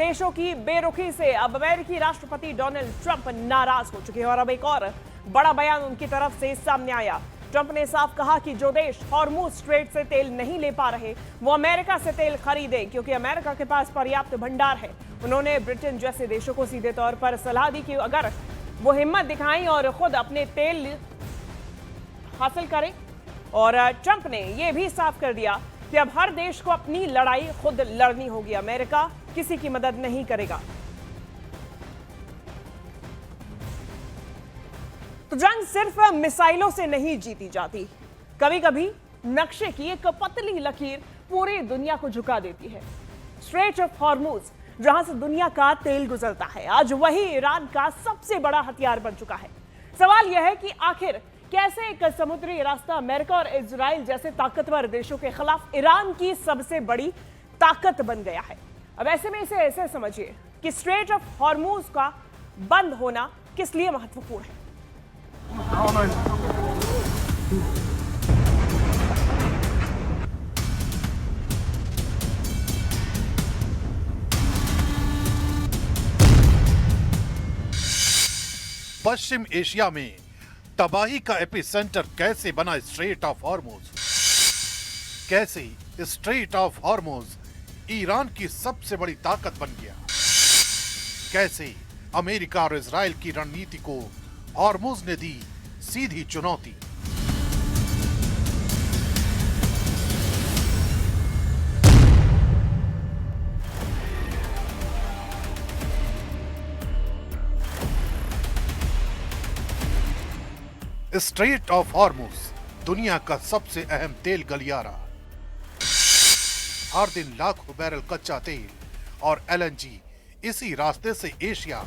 देशों की बेरुखी से अब अमेरिकी राष्ट्रपति डोनाल्ड ट्रंप नाराज हो चुके हैं और अब एक और बड़ा बयान उनकी तरफ से सामने आया। ट्रंप ने साफ कहा कि जो देश हॉर्मुज स्ट्रेट से तेल नहीं ले पा रहे वो अमेरिका से तेल खरीदे क्योंकि अमेरिका के पास पर्याप्त भंडार है। उन्होंने ब्रिटेन जैसे देशों को सीधे तौर पर सलाह दी कि अगर वो हिम्मत दिखाएं और खुद अपने तेल हासिल करें। और ट्रंप ने यह भी साफ कर दिया कि अब हर देश को अपनी लड़ाई खुद लड़नी होगी, अमेरिका किसी की मदद नहीं करेगा। तो जंग सिर्फ मिसाइलों से नहीं जीती जाती, कभी कभी नक्शे की एक पतली लकीर पूरी दुनिया को झुका देती है। स्ट्रेट ऑफ हॉर्मुज जहां से दुनिया का तेल गुजरता है, आज वही ईरान का सबसे बड़ा हथियार बन चुका है। सवाल यह है कि आखिर कैसे एक समुद्री रास्ता अमेरिका और इजराइल जैसे ताकतवर देशों के खिलाफ ईरान की सबसे बड़ी ताकत बन गया है। अब ऐसे में इसे ऐसे समझिए कि स्ट्रेट ऑफ हॉर्मुज का बंद होना किस लिए महत्वपूर्ण है। पश्चिम एशिया में तबाही का एपिसेंटर कैसे बना स्ट्रेट ऑफ हॉर्मुज? कैसे स्ट्रेट ऑफ हॉर्मुज ईरान की सबसे बड़ी ताकत बन गया? कैसे अमेरिका और इजराइल की रणनीति को हॉर्मुज ने दी सीधी चुनौती? स्ट्रेट ऑफ हॉर्मुज दुनिया का सबसे अहम तेल गलियारा। हर दिन लाखों बैरल कच्चा तेल और एलएनजी इसी रास्ते से एशिया,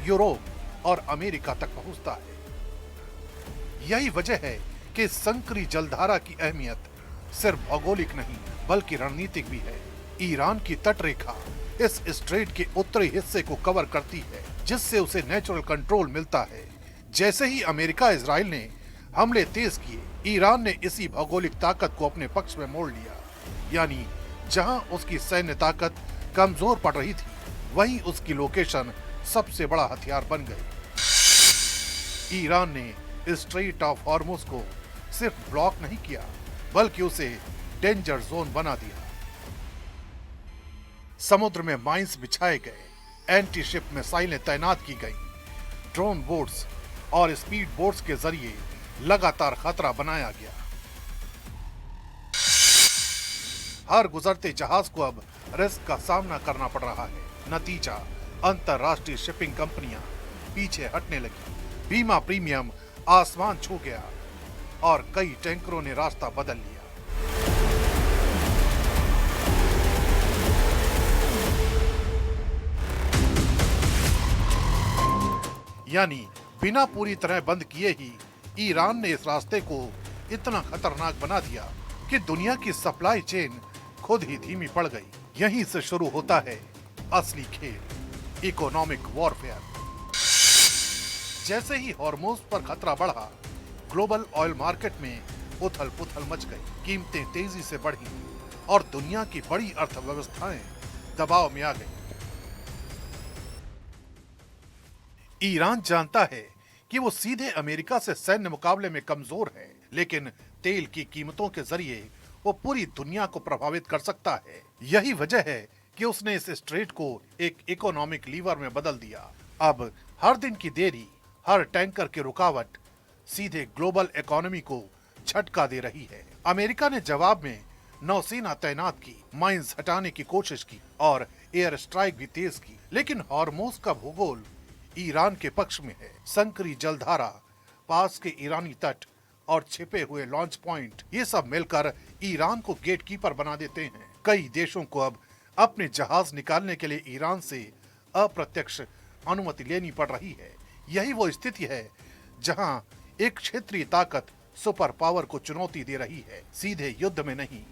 यूरोप और अमेरिका तक पहुंचता है। यही वजह है कि संकरी जलधारा की अहमियत सिर्फ भौगोलिक नहीं बल्कि रणनीतिक भी है। ईरान की तटरेखा इस स्ट्रेट के उत्तरी हिस्से को कवर करती है, जिससे उसे नेचुरल कंट्रोल मिलता है। जैसे ही अमेरिका इजराइल ने हमले तेज किए, ईरान ने इसी भौगोलिक ताकत को अपने पक्ष में मोड़ लिया। यानी जहां उसकी सैन्य ताकत कमजोर पड़ रही थी, वहीं उसकी लोकेशन सबसे बड़ा हथियार बन गई। ईरान ने स्ट्रेट ऑफ हॉर्मुज को सिर्फ ब्लॉक नहीं किया बल्कि उसे डेंजर जोन बना दिया। समुद्र में माइंस बिछाए गए, एंटी शिप मिसाइलें तैनात की गई, ड्रोन बोट्स और स्पीड बोट्स के जरिए लगातार खतरा बनाया गया। हर गुजरते जहाज को अब रिस्क का सामना करना पड़ रहा है। नतीजा, अंतरराष्ट्रीय शिपिंग कंपनियां पीछे हटने लगी, बीमा प्रीमियम आसमान छू गया और कई टैंकरों ने रास्ता बदल लिया। यानी बिना पूरी तरह बंद किए ही ईरान ने इस रास्ते को इतना खतरनाक बना दिया कि दुनिया की सप्लाई चेन खुद ही धीमी पड़ गई। यहीं से शुरू होता है असली खेल, इकोनॉमिक वॉरफेयर। जैसे ही हॉर्मुज पर खतरा बढ़ा, ग्लोबल ऑयल मार्केट में उथल पुथल मच गई, कीमतें तेजी से बढ़ी और दुनिया की बड़ी अर्थव्यवस्थाएं दबाव में आ गई। ईरान जानता है कि वो सीधे अमेरिका से सैन्य मुकाबले में कमजोर है, लेकिन तेल की कीमतों के जरिए वो पूरी दुनिया को प्रभावित कर सकता है। यही वजह है कि उसने इस स्ट्रेट को एक इकोनॉमिक लीवर में बदल दिया। अब हर दिन की देरी, हर टैंकर की रुकावट सीधे ग्लोबल इकोनॉमी को झटका दे रही है। अमेरिका ने जवाब में नौसेना तैनात की, माइंस हटाने की कोशिश की और एयर स्ट्राइक भी तेज की, लेकिन हॉर्मुज का भूगोल ईरान के पक्ष में है। संकरी जलधारा, पास के ईरानी तट और छिपे हुए लॉन्च पॉइंट, ये सब मिलकर ईरान को गेटकीपर बना देते हैं। कई देशों को अब अपने जहाज निकालने के लिए ईरान से अप्रत्यक्ष अनुमति लेनी पड़ रही है। यही वो स्थिति है जहां एक क्षेत्रीय ताकत सुपर पावर को चुनौती दे रही है, सीधे युद्ध में नहीं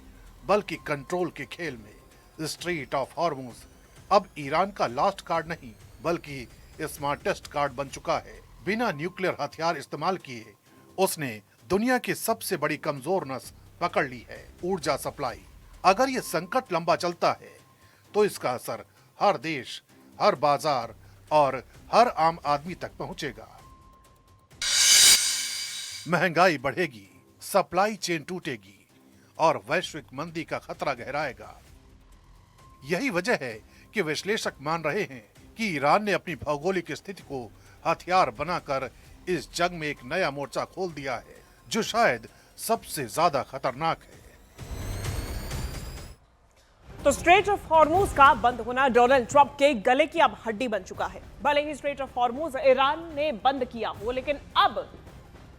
बल्कि कंट्रोल के खेल में। स्ट्रेट ऑफ हॉर्मुज अब ईरान का लास्ट कार्ड नहीं बल्कि स्मार्टेस्ट कार्ड बन चुका है। बिना न्यूक्लियर हथियार इस्तेमाल किए उसने दुनिया की सबसे बड़ी कमजोर नस पकड़ ली है, ऊर्जा सप्लाई। अगर ये संकट लंबा चलता है तो इसका असर हर देश, हर बाजार और हर आम आदमी तक पहुंचेगा। महंगाई बढ़ेगी, सप्लाई चेन टूटेगी और वैश्विक मंदी का खतरा गहराएगा। यही वजह है कि विश्लेषक मान रहे हैं कि ईरान ने अपनी भौगोलिक स्थिति को हथियार बनाकर इस जंग में एक नया मोर्चा खोल दिया है, जो शायद सबसे ज्यादा खतरनाक है। तो स्ट्रेट ऑफ हॉर्मूज का बंद होना डोनाल्ड ट्रंप के गले की अब हड्डी बन चुका है। भले ही स्ट्रेट ऑफ हॉर्मूज ईरान ने बंद किया हो, लेकिन अब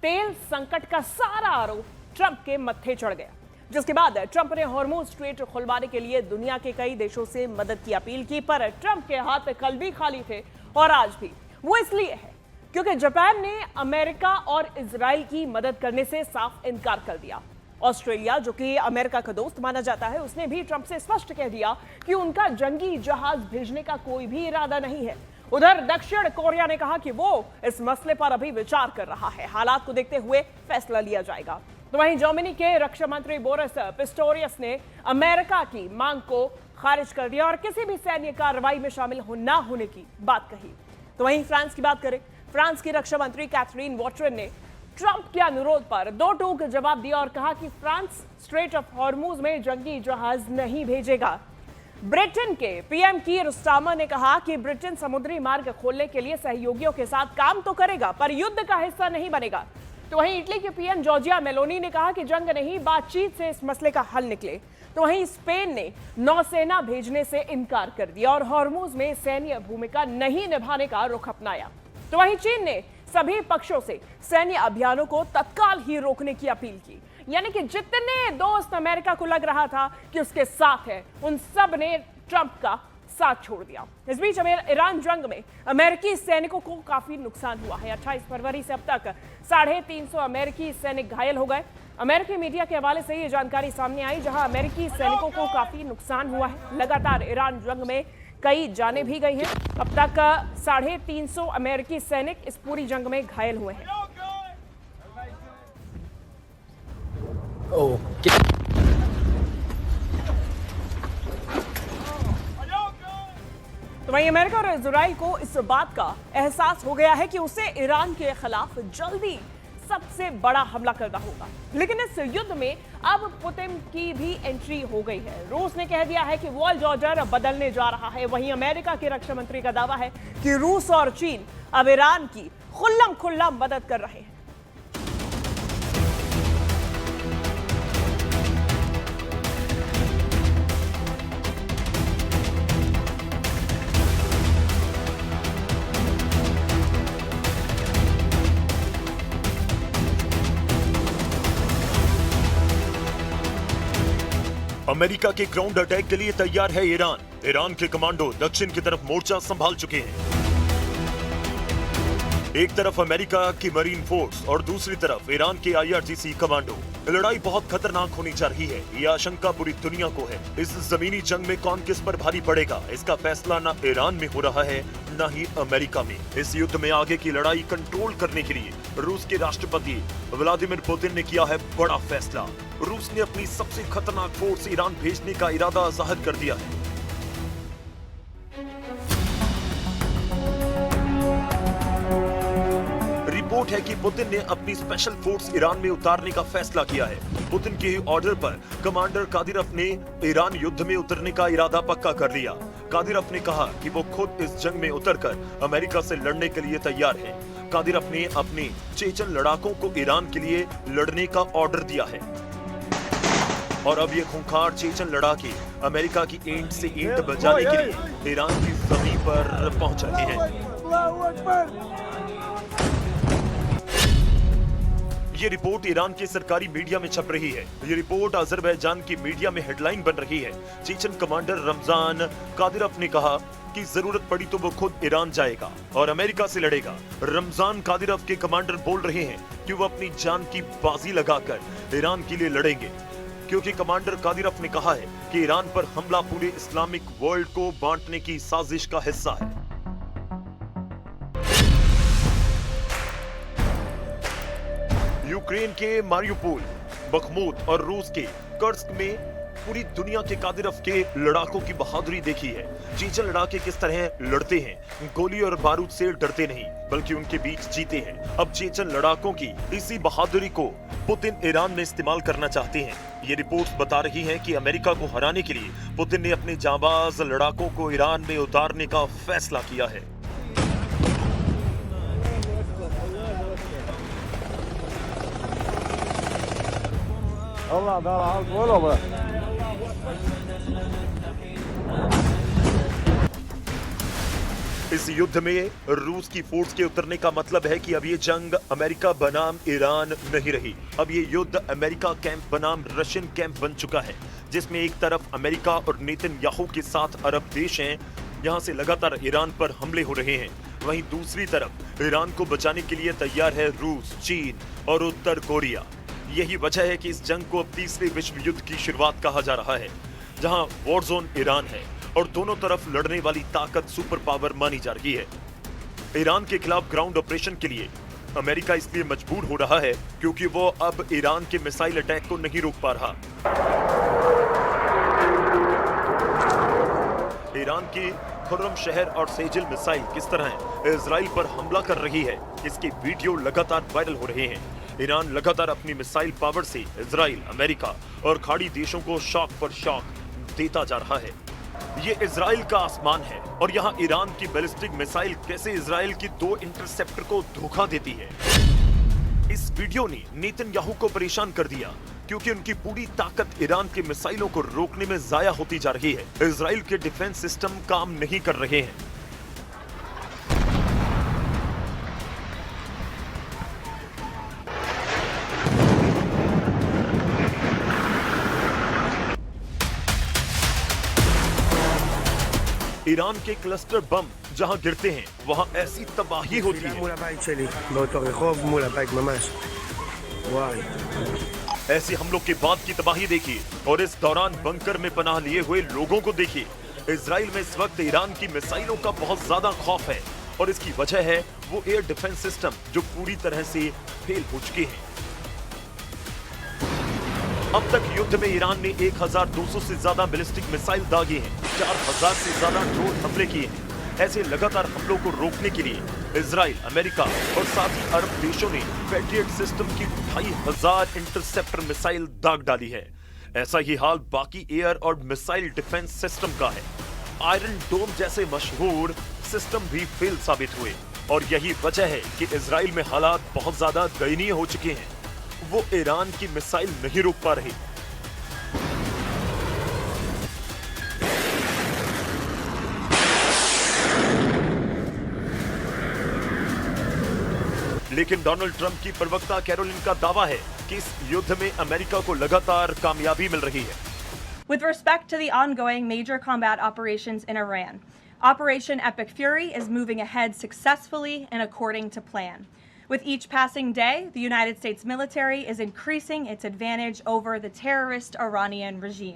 तेल संकट का सारा आरोप ट्रंप के मत्थे चढ़ गया, जिसके बाद ट्रंप ने हॉर्मूज स्ट्रेट खुलवाने के लिए दुनिया के कई देशों से मदद की अपील की। पर ट्रंप के हाथ कल भी खाली थे और आज भी। वो इसलिए है क्योंकि जापान ने अमेरिका और इजराइल की मदद करने से साफ इनकार कर दिया। ऑस्ट्रेलिया, जो कि अमेरिका का दोस्त माना जाता है, उसने भी ट्रंप से स्पष्ट कह दिया कि उनका जंगी जहाज भेजने का कोई भी इरादा नहीं है। उधर दक्षिण कोरिया ने कहा कि वो इस मसले पर अभी विचार कर रहा है, हालात को देखते हुए फैसला लिया जाएगा। तो वहीं जर्मनी के रक्षा मंत्री बोरिस पिस्टोरियस ने अमेरिका की मांग को खारिज कर दिया और किसी भी सैन्य कार्रवाई में शामिल ना होने की बात कही। तो वहीं फ्रांस की बात करें, फ्रांस की रक्षा मंत्री कैथरीन वॉटरन ने ट्रंप के अनुरोध पर दो टूक जवाब दिया और कहा कि फ्रांस स्ट्रेट ऑफ हॉर्मूज में जंगी जहाज नहीं भेजेगा। ब्रिटेन के पीएम कीर स्टारमर ने कहा कि ब्रिटेन समुद्री मार्ग खोलने के लिए सहयोगियों के साथ काम तो करेगा, पर युद्ध का हिस्सा नहीं बनेगा। तो वहीं इटली के पीएम जॉर्जिया मेलोनी ने कहा कि जंग नहीं, बातचीत से इस मसले का हल निकले। तो वहीं स्पेन ने नौसेना भेजने से इनकार कर दिया और हॉर्मूज में सैन्य भूमिका नहीं निभाने का रुख अपनाया। तो वहीं चीन ने सभी पक्षों से सैन्य अभियानों को तत्काल ही रोकने की अपील की, यानी कि जितने दोस्त अमेरिका को लग रहा था कि उसके साथ है, उन सब ने ट्रंप का साथ छोड़ दिया। इस बीच ईरान जंग में अमेरिकी सैनिकों को काफी नुकसान हुआ है। 28 फरवरी से अब तक 350 अमेरिकी सैनिक घायल हो गए। अमेरिकी मीडिया के हवाले से ये जानकारी सामने आई, जहां अमेरिकी सैनिकों को काफी नुकसान हुआ है। लगातार ईरान जंग में कई जाने भी गई हैं। अब तक 350 अमेरिकी सैनिक इस पूरी जंग में घायल हुए हैं। तो वहीं अमेरिका और इजराइल को इस बात का एहसास हो गया है कि उसे ईरान के खिलाफ जल्दी सबसे बड़ा हमला करना होगा। लेकिन इस युद्ध में अब पुतिन की भी एंट्री हो गई है। रूस ने कह दिया है कि वर्ल्ड ऑर्डर बदलने जा रहा है। वहीं अमेरिका के रक्षा मंत्री का दावा है कि रूस और चीन अब ईरान की खुल्लम खुल्ला मदद कर रहे हैं। अमेरिका के ग्राउंड अटैक के लिए तैयार है ईरान। ईरान के कमांडो दक्षिण की तरफ मोर्चा संभाल चुके हैं। एक तरफ अमेरिका की मरीन फोर्स और दूसरी तरफ ईरान के IRGC कमांडो। लड़ाई बहुत खतरनाक होनी जा रही है, यह आशंका पूरी दुनिया को है। इस जमीनी जंग में कौन किस पर भारी पड़ेगा, इसका फैसला न ईरान में हो रहा है न ही अमेरिका में। इस युद्ध में आगे की लड़ाई कंट्रोल करने के लिए रूस के राष्ट्रपति व्लादिमीर पुतिन ने किया है बड़ा फैसला। रूस ने अपनी सबसे खतरनाक फोर्स ईरान भेजने का इरादा जाहिर कर दिया है। रिपोर्ट है कि पुतिन ने अपनी स्पेशल फोर्स ईरान में उतारने का फैसला किया है। पुतिन के ऑर्डर पर कमांडर कादिरोव ने ईरान युद्ध में उतरने का इरादा पक्का कर लिया। कादिरोव ने कहा कि वो खुद इस जंग में उतरकर अमेरिका से लड़ने के लिए तैयार है। कादिरोव ने अपने चेचन लड़ाकों को ईरान के लिए लड़ने का ऑर्डर दिया है और अब ये खूंखार चेचन लड़ाके अमेरिका की ईंट से ईंट बजाने के लिए ईरान की जमीन पर पहुंच रहे हैं। ये रिपोर्ट ईरान के सरकारी मीडिया में छप रही है। ये रिपोर्ट अजरबैजान की मीडिया में हेडलाइन बन रही है। चेचन कमांडर रमजान कादिरोव ने कहा कि जरूरत पड़ी तो वो खुद ईरान जाएगा और अमेरिका से लड़ेगा। रमजान कादिरोव के कमांडर बोल रहे हैं कि वो अपनी जान की बाजी लगाकर ईरान के लिए लड़ेंगे, क्योंकि कमांडर कादिरोव ने कहा है कि ईरान पर हमला पूरे इस्लामिक वर्ल्ड को बांटने की साजिश का हिस्सा है। यूक्रेन के मारियुपोल, बखमूत और रूस के कर्स्क में पूरी दुनिया के कादिरफ के लड़ाकों की बहादुरी देखी है। चेचन लड़ाके किस तरह लड़ते हैं, गोली और बारूद से डरते नहीं बल्कि उनके बीच जीते हैं। अब चेचन लड़ाकों की इसी बहादुरी को पुतिन ईरान में इस्तेमाल करना चाहते हैं। ये रिपोर्ट्स बता रही हैं कि अमेरिका को हराने के लिए पुतिन ने अपने जांबाज लड़ाकों को ईरान में उतारने का फैसला किया है। इस युद्ध में रूस की फोर्स के उतरने का मतलब है कि अब ये जंग अमेरिका बनाम ईरान नहीं रही। अब ये युद्ध अमेरिका कैंप बनाम रशियन कैंप बन चुका है, जिसमें एक तरफ अमेरिका और नेतन्याहू के साथ अरब देश हैं, यहां से लगातार ईरान पर हमले हो रहे हैं। वहीं दूसरी तरफ ईरान को बचाने के लिए तैयार है रूस, चीन और उत्तर कोरिया। यही वजह है कि इस जंग को अब तीसरे विश्व युद्ध की शुरुआत कहा जा रहा है, जहां वॉर जोन ईरान है और दोनों तरफ लड़ने वाली ताकत सुपर पावर मानी जा रही है। ईरान के खिलाफ ग्राउंड ऑपरेशन के लिए अमेरिका इसलिए मजबूर हो रहा है क्योंकि वो अब ईरान के मिसाइल अटैक को नहीं रोक पा रहा। ईरान की खुर्रम शहर और सेजिल मिसाइल किस तरह इजराइल पर हमला कर रही है, इसके वीडियो लगातार वायरल हो रहे हैं। ईरान लगातार अपनी मिसाइल पावर से इजराइल, अमेरिका और खाड़ी देशों को शॉक पर शॉक देता जा रहा है। ये इजराइल का आसमान है और यहाँ ईरान की बैलिस्टिक मिसाइल कैसे इजराइल की 2 इंटरसेप्टर को धोखा देती है। इस वीडियो ने नेतन्याहू को परेशान कर दिया क्योंकि उनकी पूरी ताकत ईरान के मिसाइलों को रोकने में जाया होती जा रही है। इजराइल के डिफेंस सिस्टम काम नहीं कर रहे हैं। ईरान के क्लस्टर बम जहां गिरते हैं वहां ऐसी तबाही होती है। מול הבית שלי, באותו רחוב, מול הבית ממש. וואי. ऐसे हमलों के बाद की तबाही देखिए और इस दौरान बंकर में पनाह लिए हुए लोगों को देखिए। इजराइल में इस वक्त ईरान की मिसाइलों का बहुत ज्यादा खौफ है और इसकी वजह है वो एयर डिफेंस सिस्टम जो पूरी तरह से फेल हो चुके हैं। अब तक युद्ध में ईरान ने 1200 से ज्यादा बैलिस्टिक मिसाइल दागे हैं, 4000 से ज्यादा ड्रोन हमले किए हैं। ऐसे लगातार हमलों को रोकने के लिए इजराइल, अमेरिका और साथ ही अरब देशों ने पैट्रियट सिस्टम की 2500 इंटरसेप्टर मिसाइल दाग डाली है। ऐसा ही हाल बाकी एयर और मिसाइल डिफेंस सिस्टम का है। आयरन डोम जैसे मशहूर सिस्टम भी फेल साबित हुए और यही वजह है कि इजराइल में हालात बहुत ज्यादा दयनीय हो चुके हैं। वो ईरान की मिसाइल नहीं रोक पा रहे। लेकिन डोनाल्ड ट्रंप की प्रवक्ता कैरोलिन का दावा है कि इस युद्ध में अमेरिका को लगातार कामयाबी मिल रही है। With respect to the ongoing major combat operations in Iran, Operation Epic Fury is moving ahead successfully and according to plan. With each passing day, the United States military is increasing its advantage over the terrorist Iranian regime.